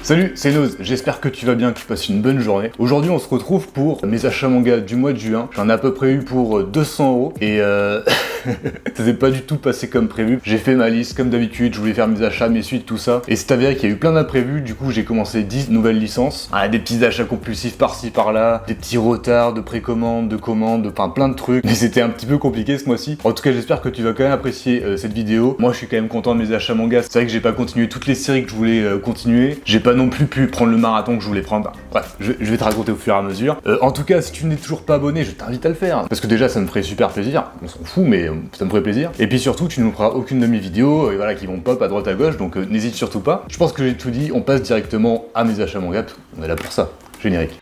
Salut, c'est Noz, j'espère que tu vas bien, que tu passes une bonne journée. Aujourd'hui on se retrouve pour mes achats manga du mois de juin. J'en ai à peu près eu pour 200 € et ça s'est pas du tout passé comme prévu. J'ai fait ma liste comme d'habitude, je voulais faire mes achats, mes suites, tout ça. Et c'est avéré qu'il y a eu plein d'imprévus, du coup j'ai commencé 10 nouvelles licences. Des petits achats compulsifs par-ci par-là, des petits retards de précommande, de commandes, enfin plein de trucs. Mais c'était un petit peu compliqué ce mois-ci. En tout cas j'espère que tu vas quand même apprécier cette vidéo. Moi je suis quand même content de mes achats manga. C'est vrai que j'ai pas continué toutes les séries que je voulais continuer. J'ai pas non plus pu prendre le marathon que je voulais prendre. Bref, je vais te raconter au fur et à mesure. En tout cas, si tu n'es toujours pas abonné, je t'invite à le faire. Parce que déjà, ça me ferait super plaisir. On s'en fout, mais ça me ferait plaisir. Et puis surtout, tu ne nous feras aucune de mes vidéos voilà, qui vont pop à droite à gauche, donc n'hésite surtout pas. Je pense que j'ai tout dit, on passe directement à mes achats manga. On est là pour ça. Générique.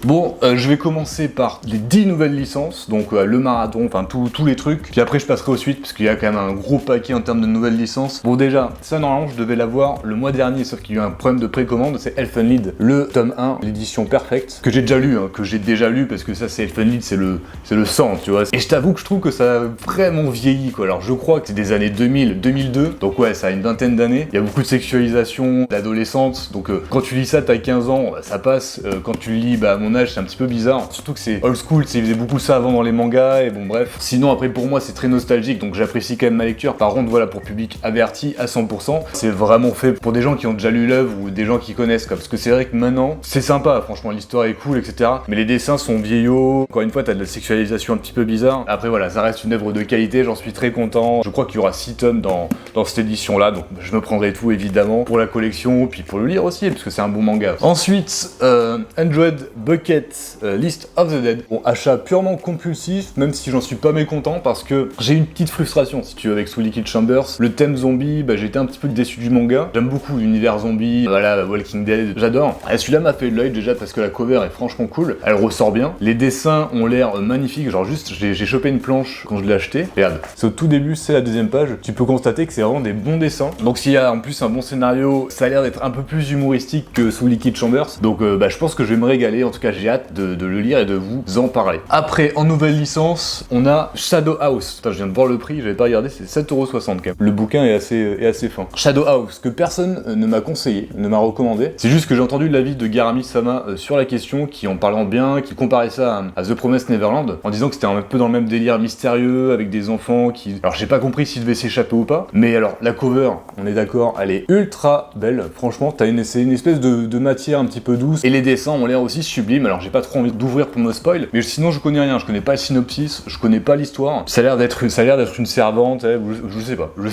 Bon, je vais commencer par les 10 nouvelles licences, donc le marathon, enfin tous les trucs, puis après je passerai aux suites, parce qu'il y a quand même un gros paquet en termes de nouvelles licences. Bon déjà, ça normalement je devais l'avoir le mois dernier, sauf qu'il y a eu un problème de précommande, c'est Elfen Lied, le tome 1, l'édition perfecte, que j'ai déjà lu, parce que ça c'est Elfen Lied, c'est le sang, tu vois. Et je t'avoue que je trouve que ça a vraiment vieilli, quoi. Alors je crois que c'est des années 2000, 2002, donc ouais, ça a une vingtaine d'années, il y a beaucoup de sexualisation, d'adolescente, donc quand tu lis ça, t'as 15 ans, ça passe, quand tu le lis, à mon âge, c'est un petit peu bizarre, surtout que c'est old school, ils faisaient beaucoup ça avant dans les mangas, et bon bref. Sinon après pour moi c'est très nostalgique, donc j'apprécie quand même ma lecture. Par contre voilà, pour public averti à 100%, c'est vraiment fait pour des gens qui ont déjà lu l'œuvre ou des gens qui connaissent, quoi. Parce que c'est vrai que maintenant, c'est sympa, franchement l'histoire est cool, etc. Mais les dessins sont vieillots, encore une fois t'as de la sexualisation un petit peu bizarre. Après voilà, ça reste une œuvre de qualité, j'en suis très content. Je crois qu'il y aura 6 tomes dans cette édition là, donc je me prendrai tout évidemment pour la collection, puis pour le lire aussi, parce que c'est un bon manga. Ensuite, Android Bucket List of the Dead. Bon, achat purement compulsif, même si j'en suis pas mécontent, parce que j'ai une petite frustration, si tu veux, avec Soul Liquid Chambers. Le thème zombie, j'étais un petit peu déçu du manga. J'aime beaucoup l'univers zombie, voilà, Walking Dead, j'adore. Et celui-là m'a fait de l'œil déjà parce que la cover est franchement cool, elle ressort bien. Les dessins ont l'air magnifiques, genre juste, j'ai chopé une planche quand je l'ai acheté. Regarde, c'est au tout début, c'est la deuxième page. Tu peux constater que c'est vraiment des bons dessins. Donc s'il y a en plus un bon scénario, ça a l'air d'être un peu plus humoristique que Soul Liquid Chambers. Donc je pense que je vais me régaler, en tout cas j'ai hâte de le lire et de vous en parler. Après, en nouvelle licence, on a Shadow House. Putain, je viens de voir le prix, j'avais pas regardé, c'est 7,60 € quand même. Le bouquin est assez fin. Shadow House, que personne ne m'a conseillé, ne m'a recommandé. C'est juste que j'ai entendu l'avis de Garami-sama sur la question, qui en parlant bien, qui comparait ça à The Promised Neverland, en disant que c'était un peu dans le même délire mystérieux, avec des enfants qui... Alors j'ai pas compris s'ils devaient s'échapper ou pas, mais alors la cover, on est d'accord, elle est ultra belle. Franchement, c'est une espèce de matière un petit peu douce, et les dessins ont l'air aussi sublimes. Alors j'ai pas trop envie d'ouvrir pour me spoil, mais sinon je connais rien, je connais pas le synopsis, je connais pas l'histoire. Ça a l'air d'être une servante, je sais pas. Je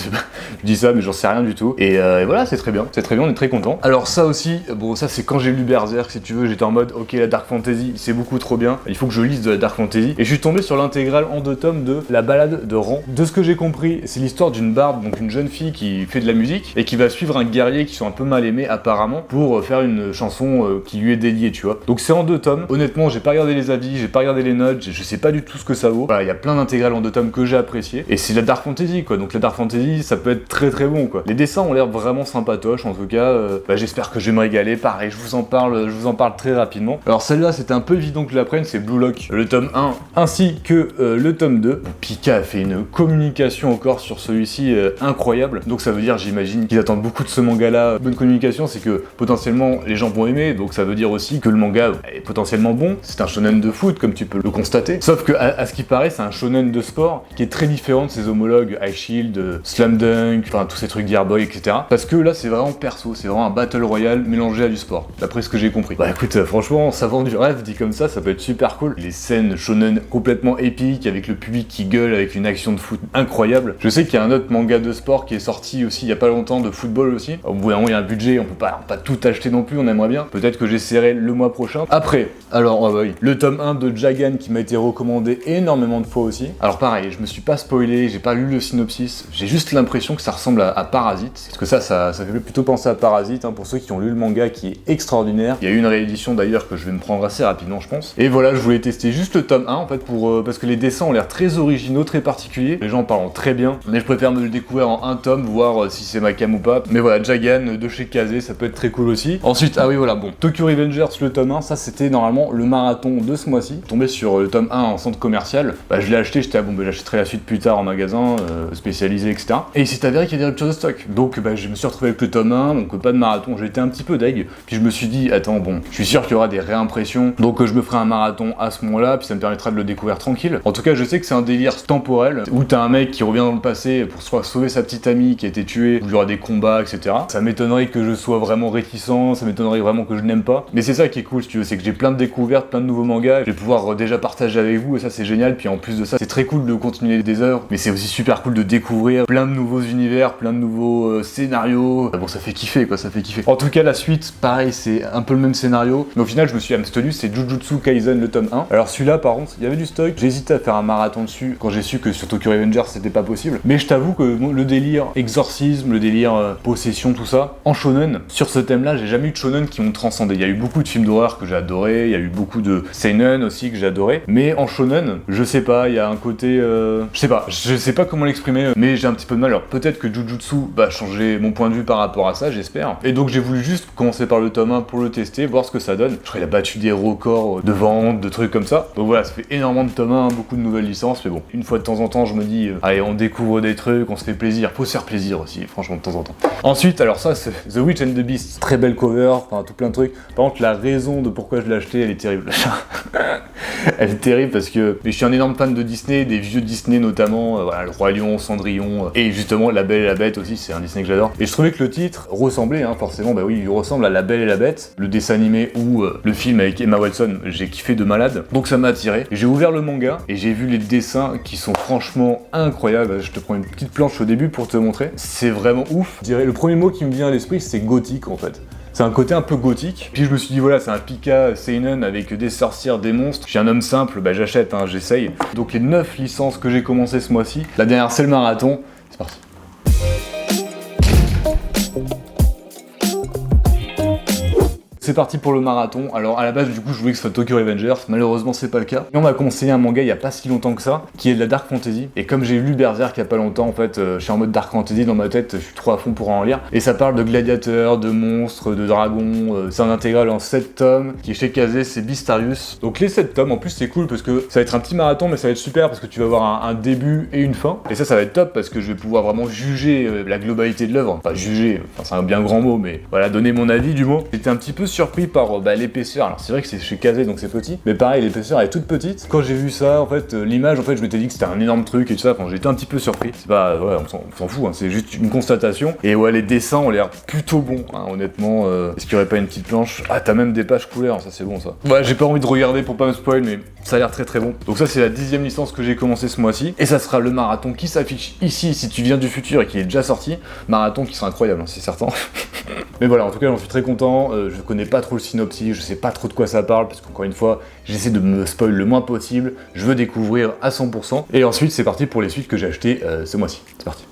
dis ça, mais j'en sais rien du tout. Et voilà, c'est très bien, on est très content. Alors ça aussi, bon ça c'est quand j'ai lu Berserk, si tu veux, j'étais en mode ok, la Dark Fantasy, c'est beaucoup trop bien, il faut que je lise de la Dark Fantasy. Et je suis tombé sur l'intégrale en 2 tomes de La Balade de Ran. De ce que j'ai compris, c'est l'histoire d'une barde, donc une jeune fille qui fait de la musique et qui va suivre un guerrier qui sont un peu mal aimés apparemment pour faire une chanson qui lui est dédiée, tu vois. Donc c'est en 2 tomes. Honnêtement, j'ai pas regardé les avis, j'ai pas regardé les notes, je sais pas du tout ce que ça vaut. Voilà, il y a plein d'intégrales en 2 tomes que j'ai apprécié. Et c'est la Dark Fantasy, quoi. Donc la Dark Fantasy, ça peut être très très bon, quoi. Les dessins ont l'air vraiment sympatoches, en tout cas. J'espère que je vais me régaler. Pareil, je vous en parle très rapidement. Alors celle-là, c'était un peu évident que je la prenne, c'est Blue Lock, le tome 1, ainsi que le tome 2. Pika a fait une communication encore sur celui-ci incroyable. Donc ça veut dire, j'imagine, qu'ils attendent beaucoup de ce manga-là. Bonne communication, c'est que potentiellement les gens vont aimer, donc ça veut dire aussi que le manga est potentiellement bon. C'est un shonen de foot, comme tu peux le constater. Sauf que, à ce qui paraît, c'est un shonen de sport qui est très différent de ses homologues High Shield, Slam Dunk, enfin tous ces trucs Gearboy, etc. Parce que là, c'est vraiment perso, c'est vraiment un battle royale mélangé à du sport, d'après ce que j'ai compris. Bah écoute, franchement, ça vend du rêve, dit comme ça peut être super cool. Les scènes shonen complètement épiques, avec le public qui gueule, avec une action de foot incroyable. Je sais qu'il y a un autre manga de sport qui est sorti aussi il y a pas longtemps, de football aussi. Au bout d'un moment, il y a un budget, on peut pas tout acheter non plus, on aimerait bien. Peut-être que j'essaierai le mois prochain. Après, Après, alors oui, le tome 1 de Jagan qui m'a été recommandé énormément de fois aussi. Alors pareil, je me suis pas spoilé, j'ai pas lu le synopsis, j'ai juste l'impression que ça ressemble à Parasite, parce que ça fait plutôt penser à Parasite, hein, pour ceux qui ont lu le manga qui est extraordinaire. Il y a eu une réédition d'ailleurs que je vais me prendre assez rapidement je pense. Et voilà, je voulais tester juste le tome 1 en fait parce que les dessins ont l'air très originaux, très particuliers, les gens en parlent très bien, mais je préfère me le découvrir en un tome, voir si c'est ma cam ou pas. Mais voilà, Jagan de chez Kazé, ça peut être très cool aussi. Ensuite, ah oui voilà, bon, Tokyo Revengers le tome 1, ça c'était normalement le marathon de ce mois-ci. Tombé sur le tome 1 en centre commercial, bah je l'ai acheté, j'étais bon bah j'achèterai la suite plus tard en magasin, spécialisé etc. Et il s'est avéré qu'il y a des ruptures de stock. Donc bah je me suis retrouvé avec le tome 1, donc pas de marathon, j'étais un petit peu deg. Puis je me suis dit, attends bon, je suis sûr qu'il y aura des réimpressions, donc je me ferai un marathon à ce moment-là, puis ça me permettra de le découvrir tranquille. En tout cas, je sais que c'est un délire temporel, où t'as un mec qui revient dans le passé pour soit sauver sa petite amie qui a été tuée, où il y aura des combats, etc. Ça m'étonnerait que je sois vraiment réticent, ça m'étonnerait vraiment que je n'aime pas. Mais c'est ça qui est cool, si tu veux, c'est que j'ai plein de découvertes, plein de nouveaux mangas, je vais pouvoir déjà partager avec vous, et ça c'est génial. Puis en plus de ça, c'est très cool de continuer des œuvres, mais c'est aussi super cool de découvrir plein de nouveaux univers, plein de nouveaux scénarios. Bon, ça fait kiffer quoi, ça fait kiffer. En tout cas, la suite, pareil, c'est un peu le même scénario, mais au final, je me suis abstenu, c'est Jujutsu Kaisen le tome 1. Alors celui-là, par contre, il y avait du stock, j'ai hésité à faire un marathon dessus quand j'ai su que sur Tokyo Revengers c'était pas possible, mais je t'avoue que le délire exorcisme, le délire possession, tout ça, en shonen, sur ce thème-là, j'ai jamais eu de shonen qui m'ont transcendé. Il y a eu beaucoup de films d'horreur que j'ai adoré, il y a eu beaucoup de seinen aussi que j'ai adoré, mais en shonen, je sais pas, il y a un côté, je sais pas comment l'exprimer, mais j'ai un petit peu de mal. Alors peut-être que Jujutsu va changer mon point de vue par rapport à ça, j'espère. Et donc j'ai voulu juste commencer par le tome 1 pour le tester, voir ce que ça donne. Je crois qu'il a battu des records de vente, de trucs comme ça. Donc voilà, ça fait énormément de tomes 1, beaucoup de nouvelles licences, mais bon, une fois de temps en temps, je me dis, allez, on découvre des trucs, on se fait plaisir. Faut se faire plaisir aussi, franchement, de temps en temps. Ensuite, alors ça, c'est The Witch and the Beast. Très belle cover, enfin, tout plein de trucs. Par contre, la raison de pourquoi je l'ai acheté, elle est terrible. Elle est terrible parce que je suis un énorme fan de Disney, des vieux Disney notamment, voilà, Le Roi Lion, Cendrillon, et justement La Belle et la Bête aussi, c'est un Disney que j'adore. Et je trouvais que le titre ressemblait, forcément, bah oui, il ressemble à La Belle et la Bête, le dessin animé ou le film avec Emma Watson, j'ai kiffé de malade, donc ça m'a attiré. J'ai ouvert le manga et j'ai vu les dessins qui sont franchement incroyables. Je te prends une petite planche au début pour te montrer, c'est vraiment ouf. Je dirais, le premier mot qui me vient à l'esprit, c'est gothique en fait. C'est un côté un peu gothique. Puis je me suis dit, voilà, c'est un Pika Seinen avec des sorcières, des monstres. Je suis un homme simple, bah j'achète, j'essaye. Donc les 9 licences que j'ai commencé ce mois-ci, la dernière c'est le marathon. C'est parti. C'est parti pour le marathon. Alors à la base du coup je voulais que ce soit Tokyo Revengers, malheureusement c'est pas le cas. Et on m'a conseillé un manga il y a pas si longtemps que ça, qui est de la Dark Fantasy. Et comme j'ai lu Berserk il y a pas longtemps en fait, je suis en mode Dark Fantasy dans ma tête, je suis trop à fond pour en lire. Et ça parle de gladiateurs, de monstres, de dragons, c'est un intégral en 7 tomes, qui est chez Kazé, c'est Beastarius. Donc les 7 tomes, en plus c'est cool parce que ça va être un petit marathon mais ça va être super parce que tu vas avoir un début et une fin. Et ça va être top parce que je vais pouvoir vraiment juger la globalité de l'œuvre. Enfin juger, c'est un bien grand mot, mais voilà, donner mon avis du mot. J'étais un petit peu surpris par l'épaisseur. Alors c'est vrai que c'est chez Kazé donc c'est petit, mais pareil l'épaisseur est toute petite. Quand j'ai vu ça, en fait l'image, en fait je m'étais dit que c'était un énorme truc et tout ça. Enfin j'étais un petit peu surpris. C'est pas, ouais, on s'en fout, c'est juste une constatation. Et ouais, les dessins ont l'air plutôt bons, honnêtement. Est-ce qu'il y aurait pas une petite planche? Ah, t'as même des pages couleurs, ça c'est bon ça. Ouais, j'ai pas envie de regarder pour pas me spoil, mais ça a l'air très très bon. Donc ça c'est la 10e licence que j'ai commencé ce mois-ci, et ça sera le marathon qui s'affiche ici si tu viens du futur et qui est déjà sorti. Marathon qui sera incroyable, c'est certain. Mais voilà, en tout cas j'en suis très content. Je connais pas trop le synopsis, je sais pas trop de quoi ça parle, parce qu'encore une fois, j'essaie de me spoil le moins possible, je veux découvrir à 100%, et ensuite c'est parti pour les suites que j'ai achetées ce mois-ci. C'est parti.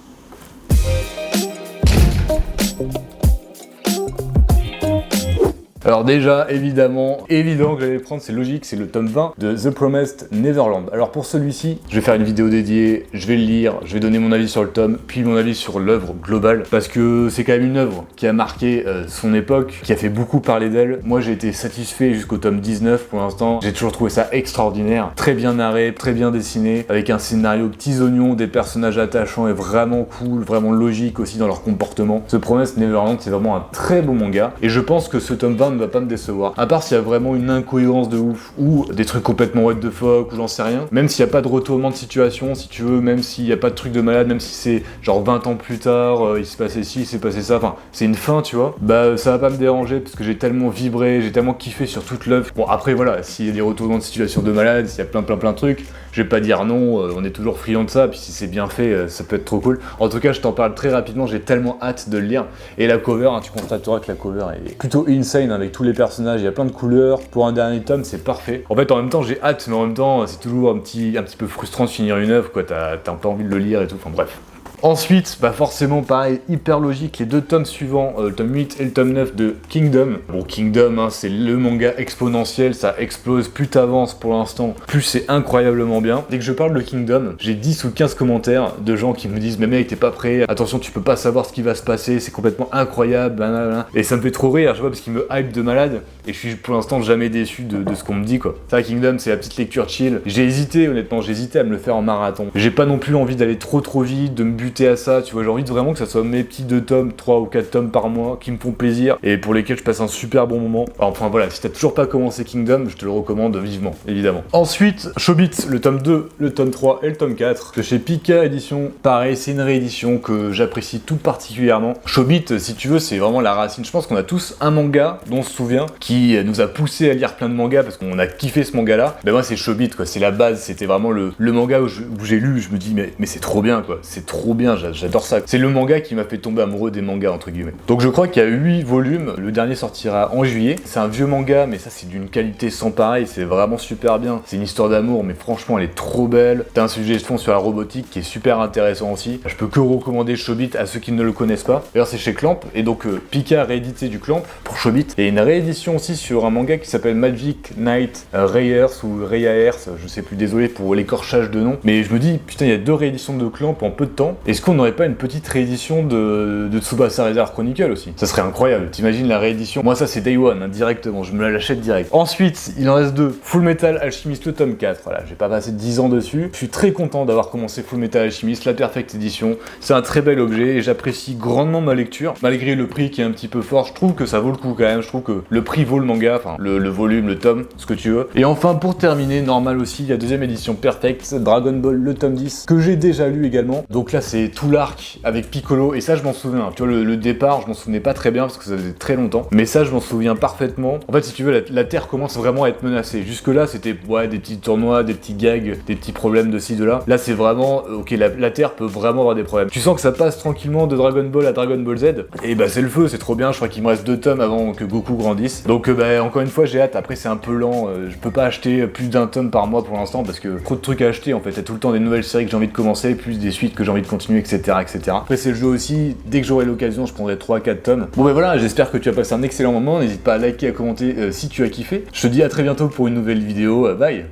Alors déjà, évident que j'allais prendre, c'est logique, c'est le tome 20 de The Promised Neverland. Alors pour celui-ci, je vais faire une vidéo dédiée, je vais le lire, je vais donner mon avis sur le tome, puis mon avis sur l'œuvre globale, parce que c'est quand même une œuvre qui a marqué son époque, qui a fait beaucoup parler d'elle. Moi j'ai été satisfait jusqu'au tome 19 pour l'instant, j'ai toujours trouvé ça extraordinaire, très bien narré, très bien dessiné, avec un scénario petits oignons, des personnages attachants et vraiment cool, vraiment logique aussi dans leur comportement. The Promised Neverland, c'est vraiment un très beau manga, et je pense que ce tome 20 ne va pas me décevoir. À part s'il y a vraiment une incohérence de ouf, ou des trucs complètement what the fuck, ou j'en sais rien. Même s'il n'y a pas de retournement de situation, si tu veux, même s'il n'y a pas de truc de malade, même si c'est genre 20 ans plus tard, il s'est passé ci, il s'est passé ça, enfin, c'est une fin, tu vois, bah ça va pas me déranger, parce que j'ai tellement vibré, j'ai tellement kiffé sur toute l'œuvre. Bon, après voilà, s'il y a des retournements de situation de malade, s'il y a plein de trucs, je vais pas dire non, on est toujours friand de ça, puis si c'est bien fait, ça peut être trop cool. En tout cas, je t'en parle très rapidement, j'ai tellement hâte de le lire. Et la cover, hein, tu constateras que la cover est plutôt insane avec tous les personnages, il y a plein de couleurs. Pour un dernier tome, c'est parfait. En fait, en même temps, j'ai hâte, mais en même temps, c'est toujours un petit peu frustrant de finir une œuvre, quoi. T'as pas envie de le lire et tout, enfin bref. Ensuite, bah forcément, pareil, hyper logique, les deux tomes suivants, le tome 8 et le tome 9 de Kingdom. Bon, Kingdom, hein, c'est le manga exponentiel, ça explose, plus t'avances pour l'instant, plus c'est incroyablement bien. Dès que je parle de Kingdom, j'ai 10 ou 15 commentaires de gens qui me disent « Mais mec, t'es pas prêt, attention, tu peux pas savoir ce qui va se passer, c'est complètement incroyable, blablabla. » Et ça me fait trop rire, je vois, parce qu'il me hype de malade, et je suis pour l'instant jamais déçu de ce qu'on me dit, quoi. Ça, Kingdom, c'est la petite lecture chill. J'ai hésité, honnêtement, j'ai hésité à me le faire en marathon. J'ai pas non plus envie d'aller trop vite, de me buter à ça, tu vois, j'ai envie de vraiment que ça soit mes petits 2 tomes, 3 ou 4 tomes par mois qui me font plaisir et pour lesquels je passe un super bon moment. Enfin voilà, si t'as toujours pas commencé Kingdom, je te le recommande vivement, évidemment. Ensuite, Chobits, le tome 2, le tome 3 et le tome 4, que chez Pika Édition, pareil, c'est une réédition que j'apprécie tout particulièrement. Chobits, si tu veux, c'est vraiment la racine. Je pense qu'on a tous un manga dont on se souvient, qui nous a poussé à lire plein de mangas parce qu'on a kiffé ce manga-là. Ben moi, c'est Chobits, quoi, c'est la base, c'était vraiment le manga où j'ai lu, je me dis, mais c'est trop bien, quoi, c'est trop bien, j'adore ça. C'est le manga qui m'a fait tomber amoureux des mangas, entre guillemets. Donc je crois qu'il y a 8 volumes, le dernier sortira en juillet. C'est un vieux manga, mais ça c'est d'une qualité sans pareil, c'est vraiment super bien. C'est une histoire d'amour, mais franchement elle est trop belle. T'as un sujet de fond sur la robotique qui est super intéressant aussi. Je peux que recommander Chobits à ceux qui ne le connaissent pas. D'ailleurs c'est chez Clamp, et donc Pika a réédité du Clamp pour Chobits. Et une réédition aussi sur un manga qui s'appelle Magic Knight Rayears ou Rayaers, je sais plus, désolé pour l'écorchage de nom. Mais je me dis, putain, il y a 2 rééditions de Clamp en peu de temps. Est-ce qu'on n'aurait pas une petite réédition de Tsubasa Reserve Chronicle aussi? Ça serait incroyable, t'imagines la réédition? Moi ça c'est Day One, hein, directement, je me la l'achète direct. Ensuite, il en reste 2, Full Metal Alchemist le tome 4, voilà, j'ai pas passé 10 ans dessus. Je suis très content d'avoir commencé Full Metal Alchemist, la Perfect Edition, c'est un très bel objet et j'apprécie grandement ma lecture, malgré le prix qui est un petit peu fort, je trouve que ça vaut le coup quand même, je trouve que le prix vaut le manga, enfin le volume, le tome, ce que tu veux. Et enfin pour terminer, normal aussi, il y a deuxième édition Perfect, Dragon Ball le tome 10, que j'ai déjà lu également. Donc là c'est tout l'arc avec Piccolo, et ça je m'en souviens, tu vois le départ je m'en souvenais pas très bien parce que ça faisait très longtemps, mais ça je m'en souviens parfaitement. En fait si tu veux la Terre commence vraiment à être menacée, jusque là c'était ouais, des petits tournois, des petits gags, des petits problèmes de ci de là, là c'est vraiment ok, la Terre peut vraiment avoir des problèmes. Tu sens que ça passe tranquillement de Dragon Ball à Dragon Ball Z, et bah c'est le feu, c'est trop bien, je crois qu'il me reste 2 tomes avant que Goku grandisse, donc bah encore une fois j'ai hâte. Après c'est un peu lent, je peux pas acheter plus d'1 tome par mois pour l'instant parce que trop de trucs à acheter en fait, il y a tout le temps des nouvelles séries que j'ai envie de commencer, plus des suites que j'ai envie de continuer, etc. Après c'est le jeu aussi, dès que j'aurai l'occasion je prendrai 3-4 tomes. Bon ben voilà, j'espère que tu as passé un excellent moment, n'hésite pas à liker, à commenter si tu as kiffé. Je te dis à très bientôt pour une nouvelle vidéo, bye.